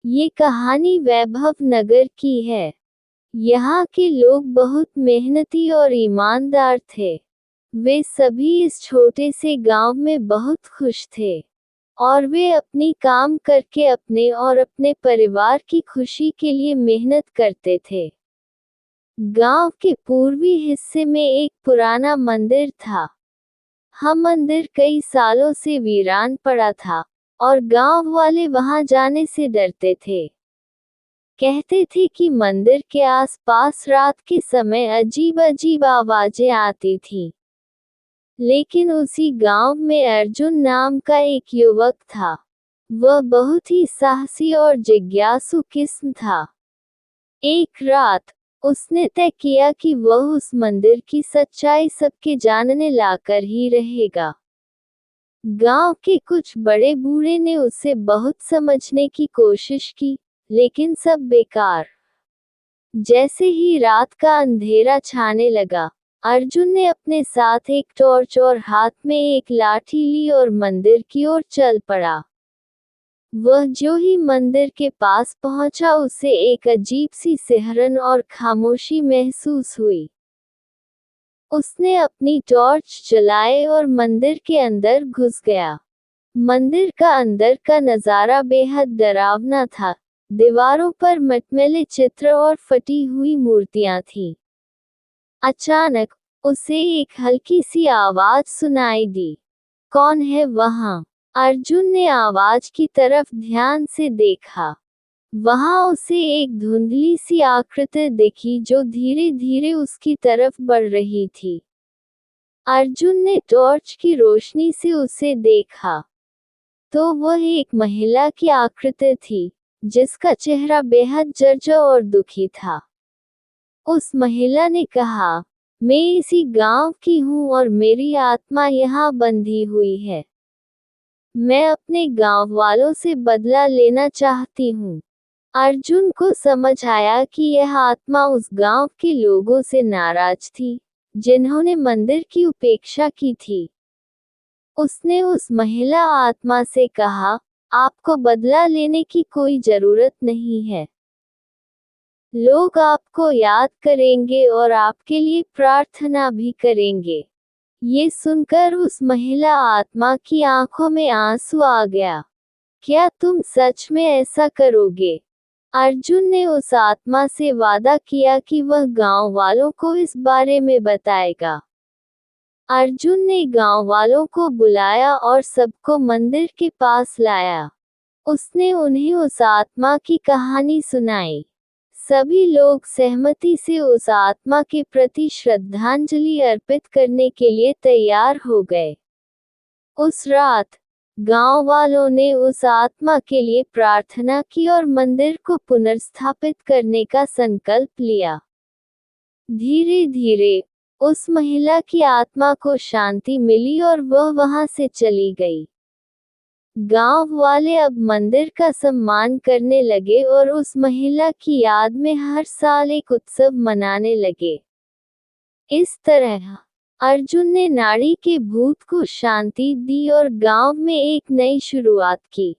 ये कहानी वैभव नगर की है। यहाँ के लोग बहुत मेहनती और ईमानदार थे। वे सभी इस छोटे से गांव में बहुत खुश थे और वे अपनी काम करके अपने और अपने परिवार की खुशी के लिए मेहनत करते थे। गांव के पूर्वी हिस्से में एक पुराना मंदिर था। मंदिर कई सालों से वीरान पड़ा था और गांव वाले वहां जाने से डरते थे। कहते थे कि मंदिर के आसपास रात के समय अजीब अजीब आवाजें आती थीं। लेकिन उसी गांव में अर्जुन नाम का एक युवक था। वह बहुत ही साहसी और जिज्ञासु किस्म था। एक रात उसने तय किया कि वह उस मंदिर की सच्चाई सबके जानने लाकर ही रहेगा। गांव के कुछ बड़े बूढ़े ने उसे बहुत समझने की कोशिश की, लेकिन सब बेकार। जैसे ही रात का अंधेरा छाने लगा, अर्जुन ने अपने साथ एक टॉर्च और हाथ में एक लाठी ली और मंदिर की ओर चल पड़ा। वह जो ही मंदिर के पास पहुंचा उसे एक अजीब सी सिहरन और खामोशी महसूस हुई। उसने अपनी टॉर्च जलाए और मंदिर के अंदर घुस गया। मंदिर का अंदर का नजारा बेहद डरावना था। दीवारों पर मटमैले चित्र और फटी हुई मूर्तियां थीं। अचानक उसे एक हल्की सी आवाज सुनाई दी। कौन है वहां? अर्जुन ने आवाज की तरफ ध्यान से देखा। वहां उसे एक धुंधली सी आकृति दिखी जो धीरे धीरे उसकी तरफ बढ़ रही थी। अर्जुन ने टॉर्च की रोशनी से उसे देखा तो वह एक महिला की आकृति थी, जिसका चेहरा बेहद जर्जर और दुखी था। उस महिला ने कहा, मैं इसी गांव की हूं और मेरी आत्मा यहाँ बंधी हुई है। मैं अपने गांव वालों से बदला लेना चाहती हूँ। अर्जुन को समझ आया कि यह आत्मा उस गांव के लोगों से नाराज थी, जिन्होंने मंदिर की उपेक्षा की थी। उसने उस महिला आत्मा से कहा, आपको बदला लेने की कोई जरूरत नहीं है। लोग आपको याद करेंगे और आपके लिए प्रार्थना भी करेंगे। ये सुनकर उस महिला आत्मा की आंखों में आंसू आ गया। क्या तुम सच में ऐसा करोगे? अर्जुन ने उस आत्मा से वादा किया कि वह गांव वालों को इस बारे में बताएगा। अर्जुन ने गांव वालों को बुलाया और सबको मंदिर के पास लाया। उसने उन्हें उस आत्मा की कहानी सुनाई। सभी लोग सहमति से उस आत्मा के प्रति श्रद्धांजलि अर्पित करने के लिए तैयार हो गए। उस रात गांव वालों ने उस आत्मा के लिए प्रार्थना की और मंदिर को पुनर्स्थापित करने का संकल्प लिया। धीरे धीरे उस महिला की आत्मा को शांति मिली और वह वहां से चली गई। गांव वाले अब मंदिर का सम्मान करने लगे और उस महिला की याद में हर साल एक उत्सव मनाने लगे। इस तरह अर्जुन ने नाड़ी के भूत को शांति दी और गांव में एक नई शुरुआत की।